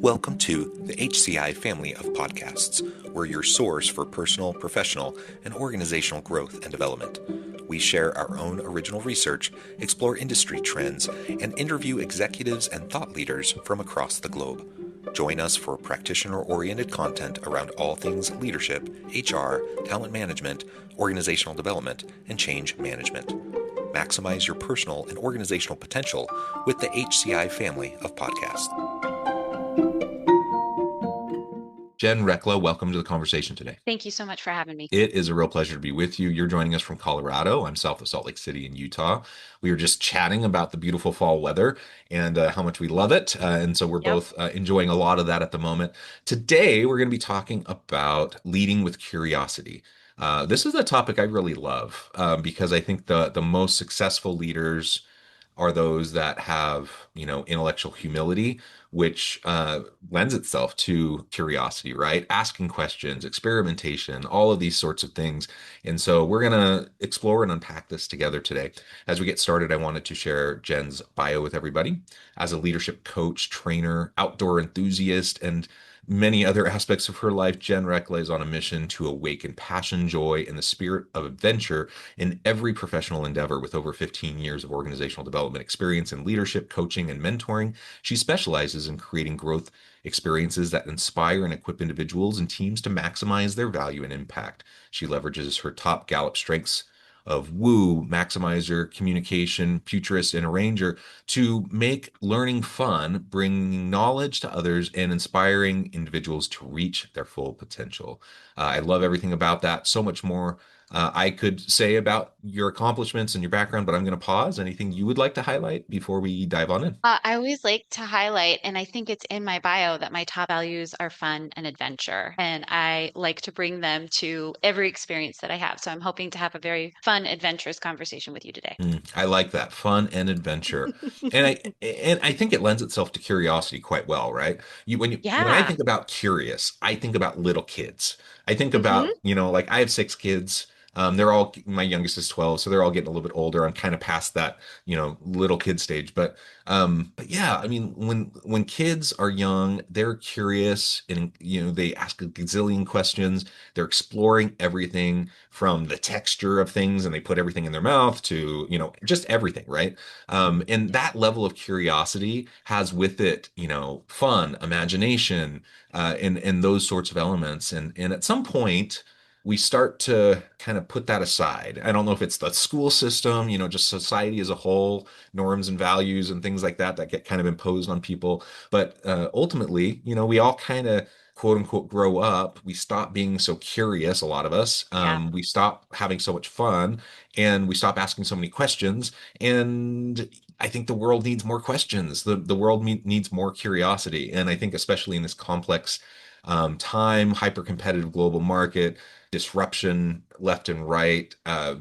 Welcome to the HCI family of podcasts. We're your source for personal, professional, and organizational growth and development. We share our own original research, explore industry trends, and interview executives and thought leaders from across the globe. Join us for practitioner-oriented content around all things leadership, HR, talent management, organizational development, and change management. Maximize your personal and organizational potential with the HCI family of podcasts. Jen Recla, welcome to the conversation today. Thank you so much for having me. It is a real pleasure to be with you. You're joining us from Colorado. I'm south of Salt Lake City in Utah. We were just chatting about the beautiful fall weather and how much we love it. And so we're both enjoying a lot of that at the moment. Today, we're going to be talking about leading with curiosity. This is a topic I really love because I think the most successful leaders are those that have, intellectual humility, which lends itself to curiosity, right? Asking questions, experimentation, all of these sorts of things. And so we're going to explore and unpack this together today. As we get started, I wanted to share Jen's bio with everybody. As a leadership coach, trainer, outdoor enthusiast, and many other aspects of her life, Jen Recla is on a mission to awaken passion, joy, and the spirit of adventure in every professional endeavor. With over 15 years of organizational development experience in leadership, coaching, and mentoring, she specializes in creating growth experiences that inspire and equip individuals and teams to maximize their value and impact. She leverages her top Gallup strengths of woo, maximizer, communication, futurist, and arranger to make learning fun, bringing knowledge to others, and inspiring individuals to reach their full potential. I love everything about that. So much more I could say about your accomplishments and your background, but I'm going to pause. Anything you would like to highlight before we dive on in? I always like to highlight, and I think it's in my bio, that my top values are fun and adventure. And I like to bring them to every experience that I have. So I'm hoping to have a very fun, adventurous conversation with you today. I like that, fun and adventure, and I think it lends itself to curiosity quite well, right? When I Yeah. think about curious, I think about little kids. I think Hmm. about, like I have six kids. They're all, my youngest is 12, so they're all getting a little bit older. I'm kind of past that, little kid stage. But yeah, I mean, when kids are young, they're curious and they ask a gazillion questions. They're exploring everything from the texture of things, and they put everything in their mouth to, just everything, right? And that level of curiosity has with it, fun, imagination, and those sorts of elements. And at some point, we start to kind of put that aside. I don't know if it's the school system, just society as a whole, norms and values and things like that get kind of imposed on people. But ultimately, we all kind of quote unquote grow up. We stop being so curious, a lot of us. Yeah. We stop having so much fun, and we stop asking so many questions. And I think the world needs more questions. The world needs more curiosity. And I think especially in this complex time, hyper competitive global market, disruption left and right,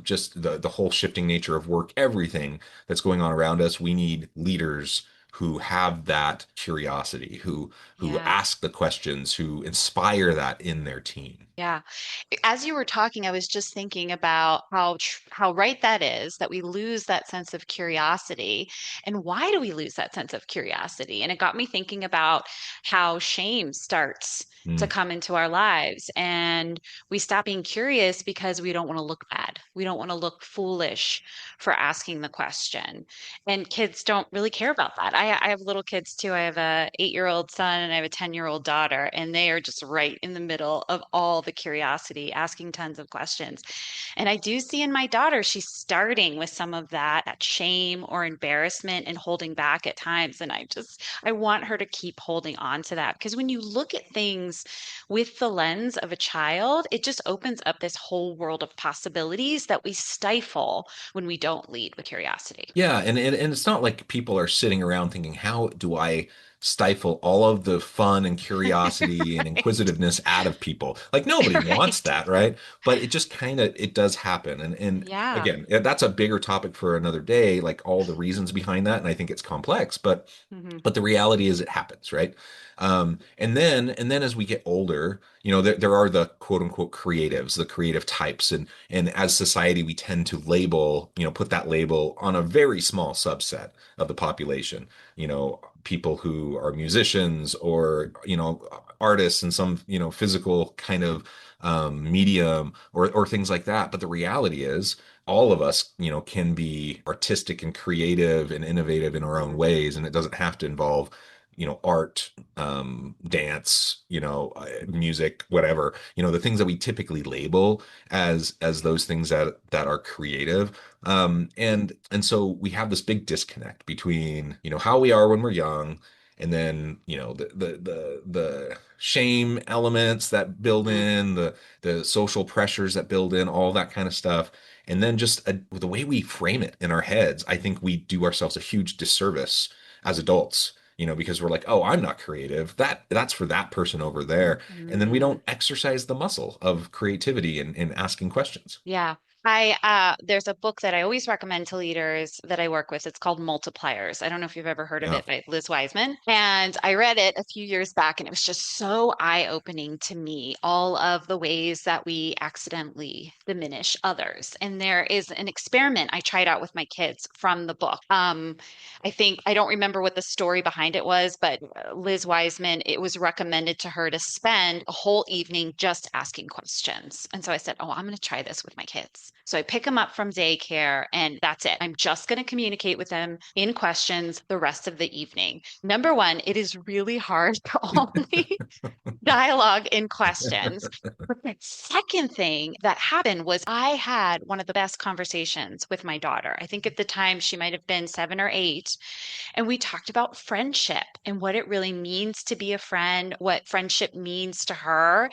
just the whole shifting nature of work, everything that's going on around us, we need leaders who have that curiosity, who Yeah. ask the questions, who inspire that in their team. Yeah. As you were talking, I was just thinking about how right that is, that we lose that sense of curiosity. And why do we lose that sense of curiosity? And it got me thinking about how shame starts to Mm. come into our lives. And we stop being curious because we don't want to look bad. We don't want to look foolish for asking the question. And kids don't really care about that. I have little kids too. I have a 8-year-old son and I have a 10-year-old daughter, and they are just right in the middle of all the curiosity, asking tons of questions. And I do see in my daughter, she's starting with some of that shame or embarrassment and holding back at times. And I want her to keep holding on to that, because when you look at things with the lens of a child, it just opens up this whole world of possibilities that we stifle when we don't lead with curiosity. Yeah, and it's not like people are sitting around thinking, how do I stifle all of the fun and curiosity and Right. inquisitiveness out of people? Like nobody wants Right. that, right? But it just kind of it does happen. And Yeah. again, that's a bigger topic for another day, like all the reasons behind that. And I think it's complex, but Hmm. but the reality is it happens, right? And then as we get older, there are the quote unquote creatives, the creative types, and as society we tend to label, put that label on a very small subset of the population. People who who are musicians or, artists in some, physical kind of medium or things like that. But the reality is, all of us, can be artistic and creative and innovative in our own Mhm. ways, and it doesn't have to involve, art, dance, music, whatever, the things that we typically label as those things that are creative. And so we have this big disconnect between, how we are when we're young, and then, the shame elements that build Mhm. in, the social pressures that build in, all that kind of stuff. And then just the way we frame it in our heads, I think we do ourselves a huge disservice as adults, because we're like, oh, I'm not creative. That's for that person over there. And then we Mm. don't exercise the muscle of creativity and asking questions. Yeah. There's a book that I always recommend to leaders that I work with. It's called Multipliers. I don't know if you've ever heard of Yeah. it by Liz Wiseman. And I read it a few years back, and it was just so eye-opening to me, all of the ways that we accidentally diminish others. And there is an experiment I tried out with my kids from the book. I don't remember what the story behind it was, but Liz Wiseman, it was recommended to her to spend a whole evening just asking questions. And so I said, oh, I'm going to try this with my kids. So I pick them up from daycare, and that's it. I'm just going to communicate with them in questions the rest of the evening. Number one, it is really hard to only dialogue in questions. But the second thing that happened was I had one of the best conversations with my daughter. I think at the time she might have been 7 or 8. And we talked about friendship and what it really means to be a friend, what friendship means to her.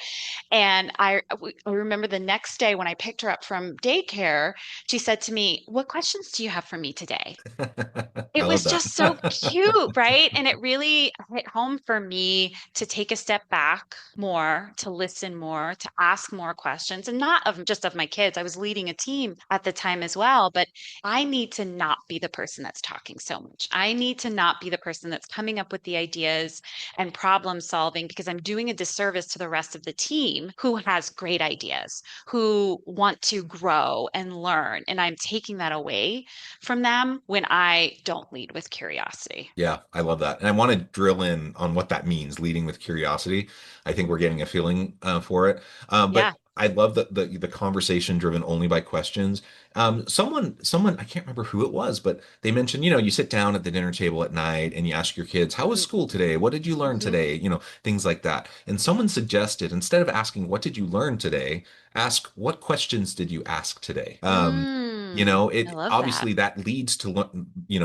And I remember the next day when I picked her up from daycare, she said to me, "What questions do you have for me today?" I It love was just so that. cute, right? And it really hit home for me to take a step back more, to listen more, to ask more questions, and not of just of my kids. I was leading a team at the time as well, but I need to not be the person that's talking so much. I need to not be the person that's coming up with the ideas and problem solving, because I'm doing a disservice to the rest of the team who has great ideas, who want to grow and learn. And I'm taking that away from them when I don't lead with curiosity. Yeah, I love that. And I want to drill in on what that means, leading with curiosity. I think we're getting a feeling for it. Yeah. But I love the conversation driven only by questions. Someone, I can't remember who it was, but they mentioned, you sit down at the dinner table at night and you ask your kids, how was Mhm. school today? What did you learn Mhm. today? Things like that. And someone suggested, instead of asking, what did you learn today? Ask, what questions did you ask today? I It love that. obviously that leads to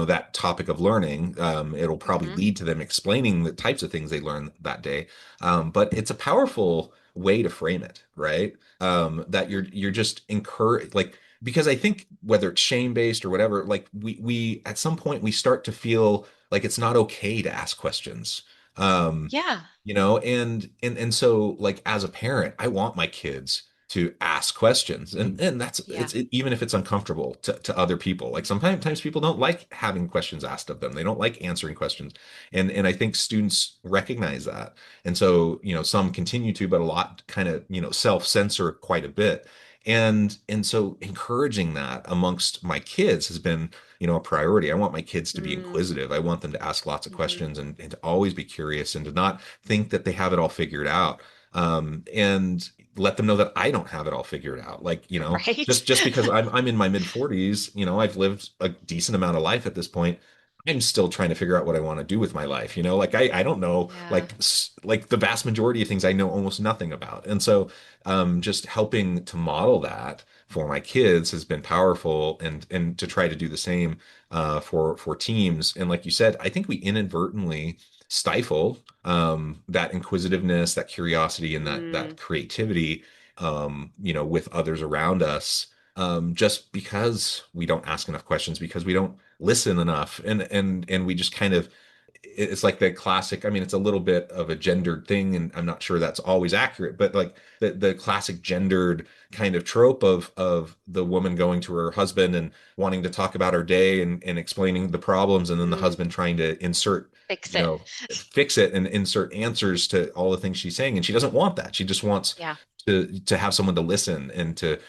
that topic of learning. It'll probably Hmm. lead to them explaining the types of things they learned that day. But it's a powerful way to frame it, right? That you're just encouraged, like, because I think whether it's shame based or whatever, like we at some point we start to feel like it's not okay to ask questions. Um, Yeah. and so, like, as a parent, I want my kids to ask questions, and that's Yeah. even if it's uncomfortable to other people. Like, sometimes people don't like having questions asked of them, they don't like answering questions, and I think students recognize that. And so, some continue to, but a lot kind of, self-censor quite a bit. And so encouraging that amongst my kids has been, a priority. I want my kids to be Mm-hmm. inquisitive. I want them to ask lots of questions, and to always be curious, and to not think that they have it all figured out. And let them know that I don't have it all figured out. Like, Right? just because I'm in my mid 40s, I've lived a decent amount of life at this point. I'm still trying to figure out what I want to do with my life. Like, I don't know, Yeah. like the vast majority of things I know almost nothing about. And so, just helping to model that for my kids has been powerful, and to try to do the same for teams. And like you said, I think we inadvertently stifle that inquisitiveness, that curiosity, and that Mm. creativity, with others around us, just because we don't ask enough questions, because we don't listen enough, and we just kind of, it's like the classic, I mean, it's a little bit of a gendered thing, and I'm not sure that's always accurate, but like the classic gendered kind of trope of the woman going to her husband and wanting to talk about her day, and explaining the problems, and then the Mm. husband trying to Fix you it. know fix it and insert answers to all the things she's saying, and she doesn't want that. She just wants Yeah. to have someone to listen and to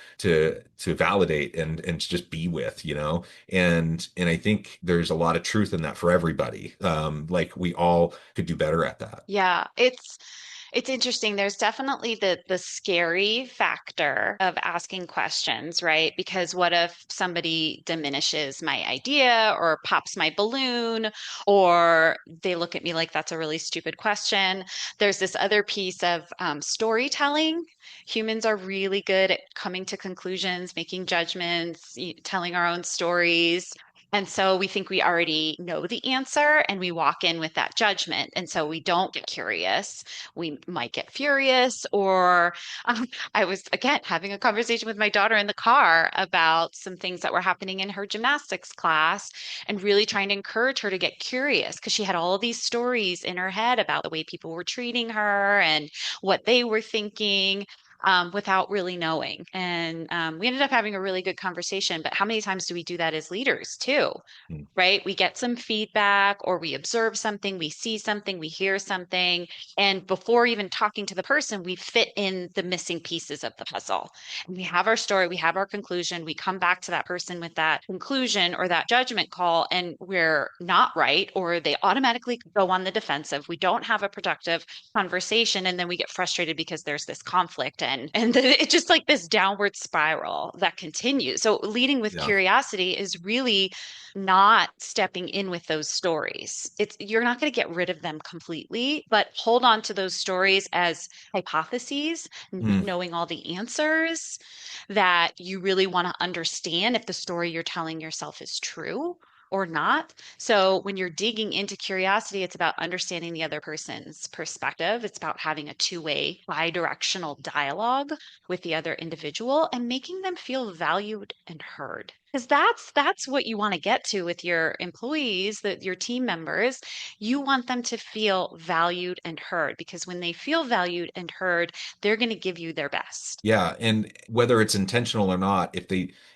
validate and to just be with, you know. And I think there's a lot of truth in that for everybody. Like we all could do better at that. Yeah, it's interesting. There's definitely the scary factor of asking questions, right? Because what if somebody diminishes my idea or pops my balloon, or they look at me like that's a really stupid question? There's this other piece of storytelling. Humans are really good at coming to conclusions, making judgments, telling our own stories. And so we think we already know the answer and we walk in with that judgment. And so we don't get curious. We might get furious. Or I was, again, having a conversation with my daughter in the car about some things that were happening in her gymnastics class and really trying to encourage her to get curious because she had all these stories in her head about the way people were treating her and what they were thinking. Without really knowing. And we ended up having a really good conversation. But how many times do we do that as leaders too? Mm. Right? We get some feedback or we observe something, we see something, we hear something. And before even talking to the person, we fit in the missing pieces of the puzzle. And we have our story, we have our conclusion, we come back to that person with that conclusion or that judgment call, and we're not right, or they automatically go on the defensive. We don't have a productive conversation, and then we get frustrated because there's this conflict and it's just like this downward spiral that continues. So leading with Yeah. curiosity is really not stepping in with those stories. It's you're not going to get rid of them completely, but hold on to those stories as hypotheses, not Mm. knowing all the answers that you really want to understand if the story you're telling yourself is true or not. So when you're digging into curiosity, it's about understanding the other person's perspective. It's about having a two-way, bi-directional dialogue with the other individual and making them feel valued and heard. Because that's what you want to get to with your employees, that your team members. You want them to feel valued and heard because when they feel valued and heard, they're going to give you their best. Yeah, and whether it's intentional or not,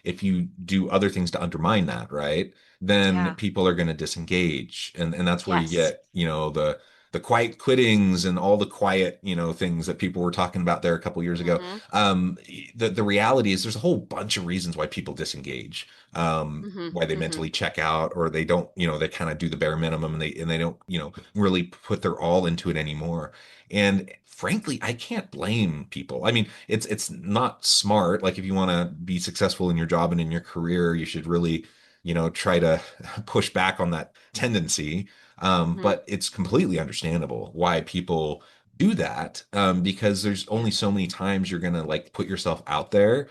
if you do other things to undermine that, right, then Yeah. people are going to disengage, and that's where you Yes. get, you know, the quiet quittings and all the quiet, you know, things that people were talking about there a couple years ago. Mm-hmm. The reality is there's a whole bunch of reasons why people disengage. Mm-hmm. Why they Mm-hmm. mentally check out, or they don't, you know, they kind of do the bare minimum and they don't, you know, really put their all into it anymore. And frankly, I can't blame people. I mean, it's not smart. Like if you want to be successful in your job and in your career, you should really, you know, try to push back on that tendency. Mm-hmm. But it's completely understandable why people do that. Because there's Yeah. only so many times you're gonna like put yourself out there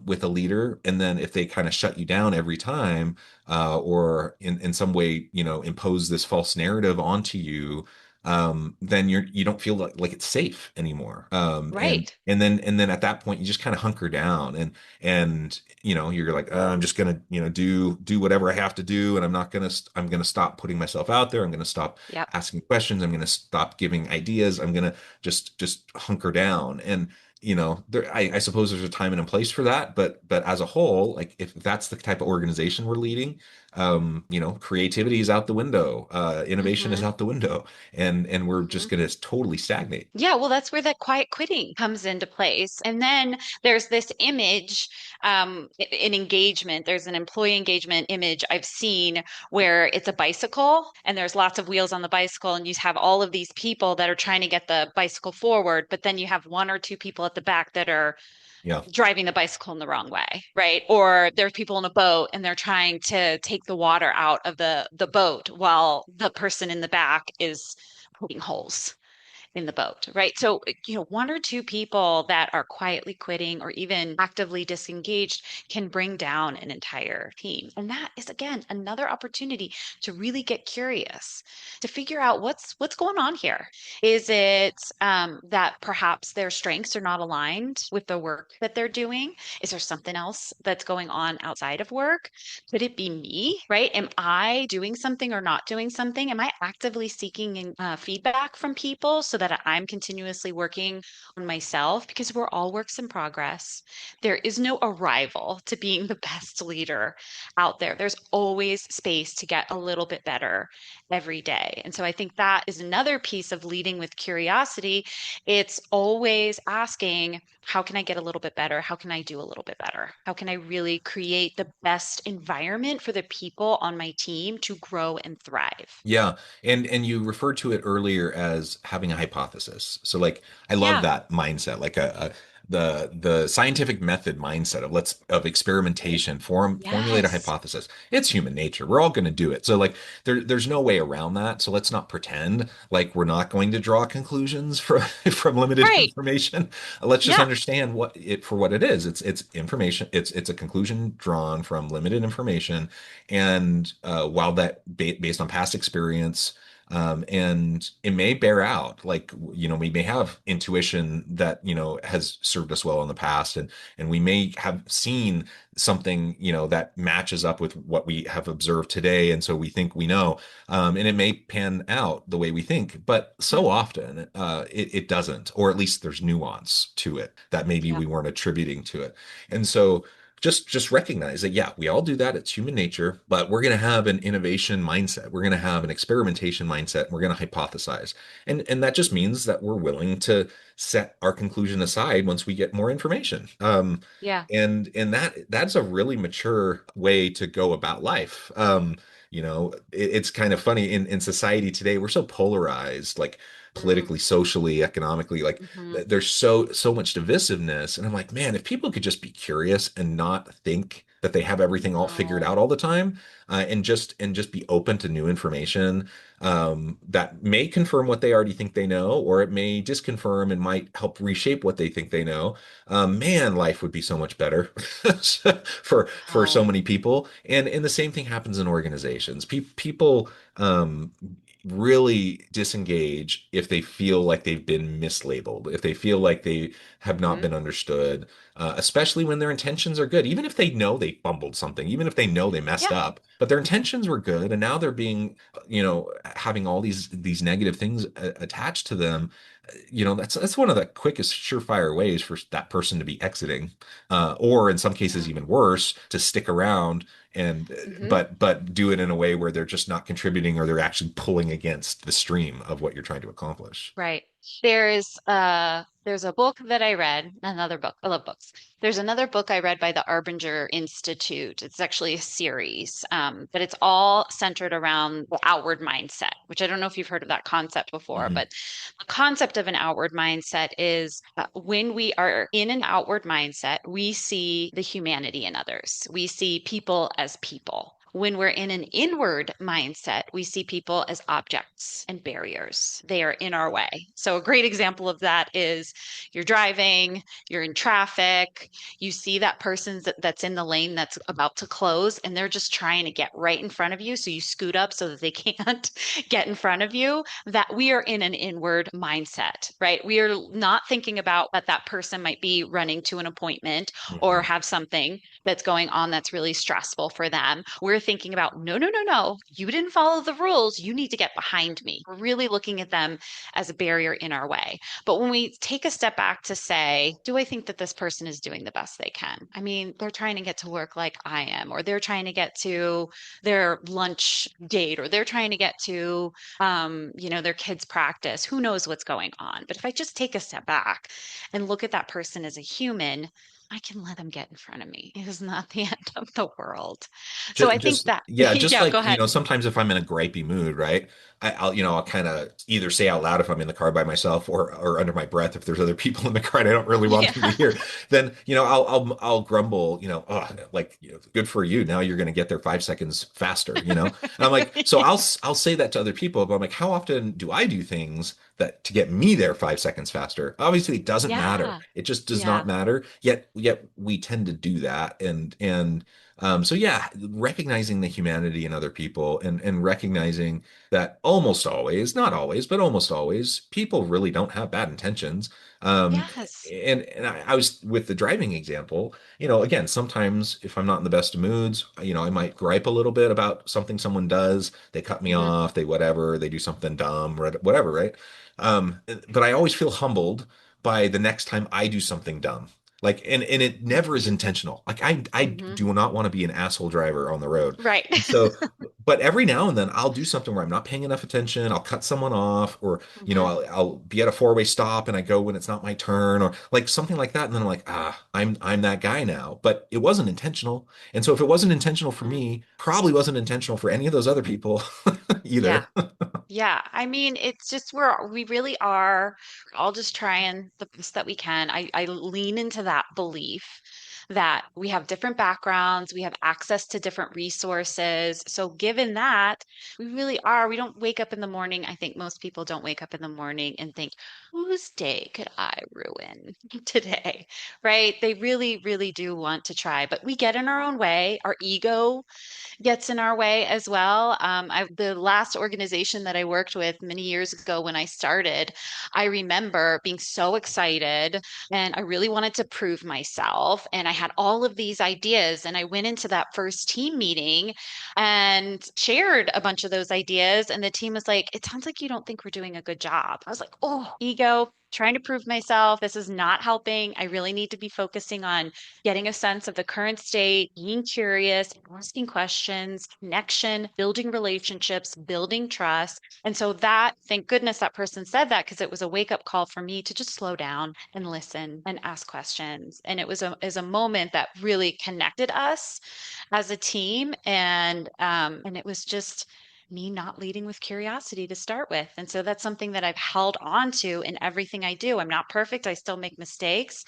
with a leader, and then if they kind of shut you down every time, or in some way, you know, impose this false narrative onto you, then you don't feel like it's safe anymore. Right. And then at that point you just kind of hunker down and you know you're like, I'm just gonna, you know, do whatever I have to do, and I'm gonna stop putting myself out there. I'm gonna stop Yep. asking questions. I'm gonna stop giving ideas. I'm gonna just hunker down. And you know, I suppose there's a time and a place for that, but as a whole, like if that's the type of organization we're leading, you know, creativity is out the window, innovation is Mm-hmm. out the window, and we're Mm-hmm. just going to totally stagnate. Yeah, well, that's where that quiet quitting comes into place. And then there's this image in engagement. There's an employee engagement image I've seen where it's a bicycle and there's lots of wheels on the bicycle, and you have all of these people that are trying to get the bicycle forward, but then you have one or two people at the back that are Yeah. driving the bicycle in the wrong way, right? Or there's people in a boat and they're trying to take the water out of the boat while the person in the back is poking holes in the boat, right? So, one or two people that are quietly quitting or even actively disengaged can bring down an entire team. And that is again another opportunity to really get curious, to figure out what's going on here. Is it that perhaps their strengths are not aligned with the work that they're doing? Is there something else that's going on outside of work? Could it be me, right? Am I doing something or not doing something? Am I actively seeking feedback from people so that I'm continuously working on myself because we're all works in progress. There is no arrival to being the best leader out there. There's always space to get a little bit better every day. And so I think that is another piece of leading with curiosity. It's always asking, how can I get a little bit better? How can I do a little bit better? How can I really create the best environment for the people on my team to grow and thrive? Yeah, and you referred to it earlier as having a hypothesis. So like I love Yeah. that mindset, like a the scientific method mindset of let's of experimentation, formulate a Yes. hypothesis. It's human nature. We're all going to do it. So like there's no way around that. So let's not pretend like we're not going to draw conclusions from from limited Right. information. Let's just Yeah. understand what it for what it is. It's information. It's a conclusion drawn from limited information and while that based on past experience, and it may bear out, like, you know, we may have intuition that, you know, has served us well in the past, and we may have seen something, you know, that matches up with what we have observed today. And so we think we know, and it may pan out the way we think, but so Hmm. often it doesn't, or at least there's nuance to it that maybe Yeah. we weren't attributing to it. And so just recognize that yeah, we all do that. It's human nature, but we're going to have an innovation mindset. We're going to have an experimentation mindset. We're going to hypothesize. And that just means that we're willing to set our conclusion aside once we get more information. Yeah. And that's a really mature way to go about life. You know, it's kind of funny in society today, we're so polarized, like politically, socially, economically, like Mm-hmm. there's so much divisiveness. And I'm like, man, if people could just be curious and not think that they have everything all figured No. out all the time, and just be open to new information, that may confirm what they already think they know, or it may disconfirm and might help reshape what they think they know. Man, life would be so much better for so Wow. many people. And the same thing happens in organizations. People really disengage if they feel like they've been mislabeled, if they feel like they have not Hmm. been understood, especially when their intentions are good. Even if they know they fumbled something, even if they know they messed Yeah. up, but their intentions were good, and now they're being, you know, having all these negative things attached to them. You know, that's one of the quickest surefire ways for that person to be exiting, or in some cases Yeah. even worse, to stick around and Hmm. but do it in a way where they're just not contributing, or they're actually pulling against the stream of what you're trying to accomplish. Right. There's a book that I read, another book. I love books. There's another book I read by the Arbinger Institute. It's actually a series, but it's all centered around the outward mindset, which I don't know if you've heard of that concept before, Mhm. but the concept of an outward mindset is when we are in an outward mindset, we see the humanity in others. We see people as people. When we're in an inward mindset, we see people as objects and barriers. They are in our way. So, a great example of that is you're driving, you're in traffic, you see that person that's in the lane that's about to close, and they're just trying to get right in front of you. So, you scoot up so that they can't get in front of you. That we are in an inward mindset, right? We are not thinking about that that person might be running to an appointment or Mhm. have something that's going on that's really stressful for them. We're thinking about, no, no, no, no, you didn't follow the rules. You need to get behind me. We're really looking at them as a barrier in our way. But when we take a step back to say, do I think that this person is doing the best they can? I mean, they're trying to get to work like I am, or they're trying to get to their lunch date, or they're trying to get to, their kids' practice. Who knows what's going on? But if I just take a step back and look at that person as a human, I can let them get in front of me. It is not the end of the world. So I think that, Yeah, just yeah, go like, you ahead. know, sometimes if I'm in a gripey mood, right, I'll kind of either say out loud if I'm in the car by myself, or under my breath if there's other people in the car and I don't really want Yeah. them to hear. Then, you know, I'll grumble, you know, oh, like, you know, good for you. Now you're going to get there 5 seconds faster, you know. And I'm like, so I'll say that to other people, but I'm like, how often do I do things that to get me there 5 seconds faster? Obviously, it doesn't matter. Yeah. It just does not Yeah. matter. Yet we tend to do that, and So yeah, recognizing the humanity in other people and recognizing that almost always, not always, but almost always, people really don't have bad intentions. Um, Yes. and I was with the driving example, again, sometimes if I'm not in the best of moods, I might gripe a little bit about something someone does. They cut me Hmm. off, they whatever, they do something dumb, or whatever, right? But I always feel humbled by the next time I do something dumb. Like, and it never is intentional. Like I Hmm. do not want to be an asshole driver on the road. Right. And so, but every now and then I'll do something where I'm not paying enough attention. I'll cut someone off, or Hmm. I'll be at a four-way stop and I go when it's not my turn, or like something like that. And then I'm like, I'm that guy now. But it wasn't intentional. And so if it wasn't intentional for Hmm. me, probably wasn't intentional for any of those other people Yeah. either. Yeah, I mean, it's just we really are all just trying the best that we can. I lean into that belief that we have different backgrounds, we have access to different resources. So given that, we really are, we don't wake up in the morning. I think most people don't wake up in the morning and think, whose day could I ruin today? Right? They really, really do want to try, but we get in our own way. Our ego gets in our way as well. The last organization that I worked with many years ago when I started, I remember being so excited and I really wanted to prove myself. And I had all of these ideas. And I went into that first team meeting and shared a bunch of those ideas. And the team was like, it sounds like you don't think we're doing a good job. I was like, oh, ego. Trying to prove myself. This is not helping. I really need to be focusing on getting a sense of the current state, being curious, asking questions, connection, building relationships, building trust. And so that, thank goodness that person said that because it was a wake up call for me to just slow down and listen and ask questions. And it was a moment that really connected us as a team. And it was just me not leading with curiosity to start with. And so that's something that I've held on to in everything I do. I'm not perfect. I still make mistakes,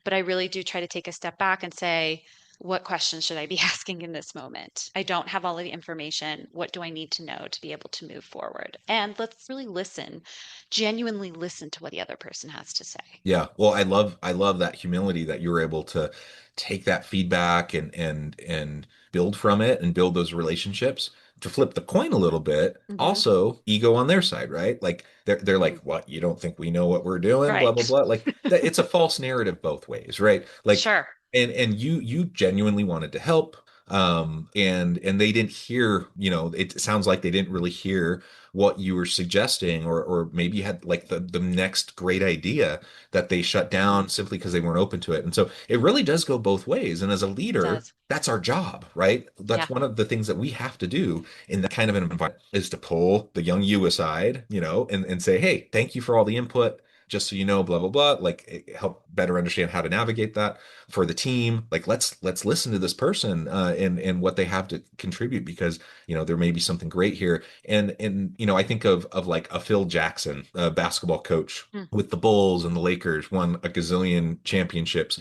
but I really do try to take a step back and say, what questions should I be asking in this moment? I don't have all of the information. What do I need to know to be able to move forward? And let's really listen, genuinely listen to what the other person has to say. Yeah. Well, I love that humility that you were able to take that feedback and build from it and build those relationships. To flip the coin a little bit, Hmm. also ego on their side, right? Like they're like, "What? You don't think we know what we're doing?" Blah blah Right. blah. Like that, it's a false narrative both ways, right? Like, Sure. and you genuinely wanted to help, and they didn't hear, it sounds like they didn't really hear what you were suggesting, or maybe you had like the next great idea that they shut Hmm. down simply because they weren't open to it. And so it really does go both ways. And as a It leader, does. that's our job, right? Yeah. That's one of the things that we have to do in that kind of an environment is to pull the young you aside, and say, hey, thank you for all the input. Just so you know, blah blah blah. Like help better understand how to navigate that for the team. Like let's listen to this person and what they have to contribute because there may be something great here. And I think of like a Phil Jackson, a basketball coach Mm. with the Bulls and the Lakers, won a gazillion championships.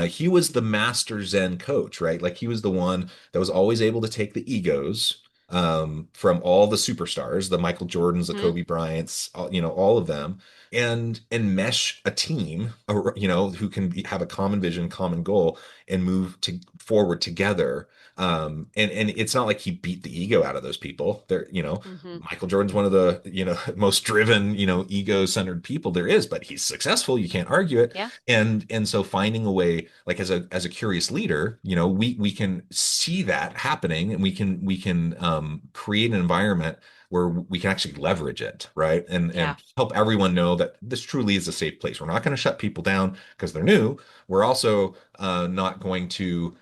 He was the master Zen coach, right? Like he was the one that was always able to take the egos from all the superstars, the Michael Jordans, the Hmm. Kobe Bryants, all of them, and mesh a team, who can have a common vision, common goal, and move forward together. And it's not like he beat the ego out of those people. Hmm. Michael Jordan's one of the, most driven, ego-centered people there is, but he's successful. You can't argue it. Yeah. And so finding a way, like as a curious leader, we can see that happening, and we can create an environment where we can actually leverage it, right? And Yeah. help everyone know that this truly is a safe place. We're not going to shut people down because they're new. We're also not going to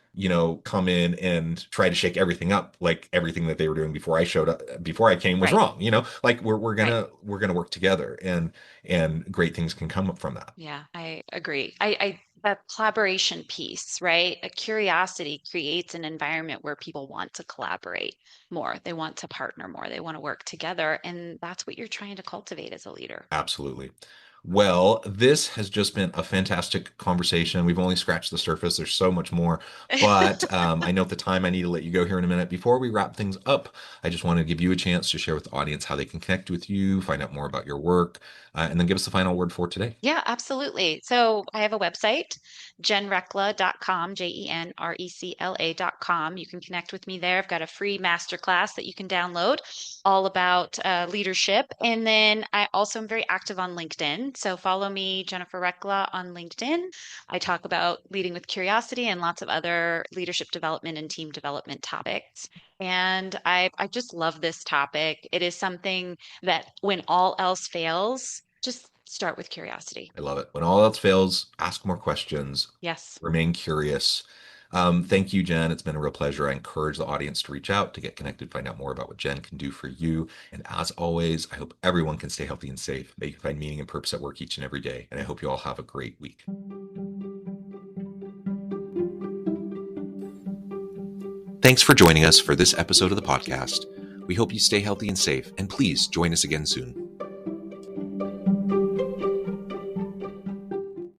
come in and try to shake everything up like everything that they were doing before I came was Right. wrong. Like we're Right. gonna work together, and great things can come up from that. Yeah, I agree. That collaboration piece, right? A curiosity creates an environment where people want to collaborate more. They want to partner more. They want to work together. And that's what you're trying to cultivate as a leader. Absolutely. Well, this has just been a fantastic conversation. We've only scratched the surface. There's so much more, but I know at the time I need to let you go here in a minute. Before we wrap things up, I just want to give you a chance to share with the audience how they can connect with you, find out more about your work, and then give us the final word for today. Yeah, absolutely. So I have a website, jenrecla.com, JenRecla.com. You can connect with me there. I've got a free masterclass that you can download all about leadership. And then I also am very active on LinkedIn. So follow me, Jennifer Recla, on LinkedIn. I talk about leading with curiosity and lots of other leadership development and team development topics. And I just love this topic. It is something that when all else fails, just start with curiosity. I love it. When all else fails, ask more questions, Yes. remain curious. Thank you, Jen. It's been a real pleasure. I encourage the audience to reach out to get connected, find out more about what Jen can do for you. And as always, I hope everyone can stay healthy and safe. They can find meaning and purpose at work each and every day. And I hope you all have a great week. Thanks for joining us for this episode of the podcast. We hope you stay healthy and safe, and please join us again soon.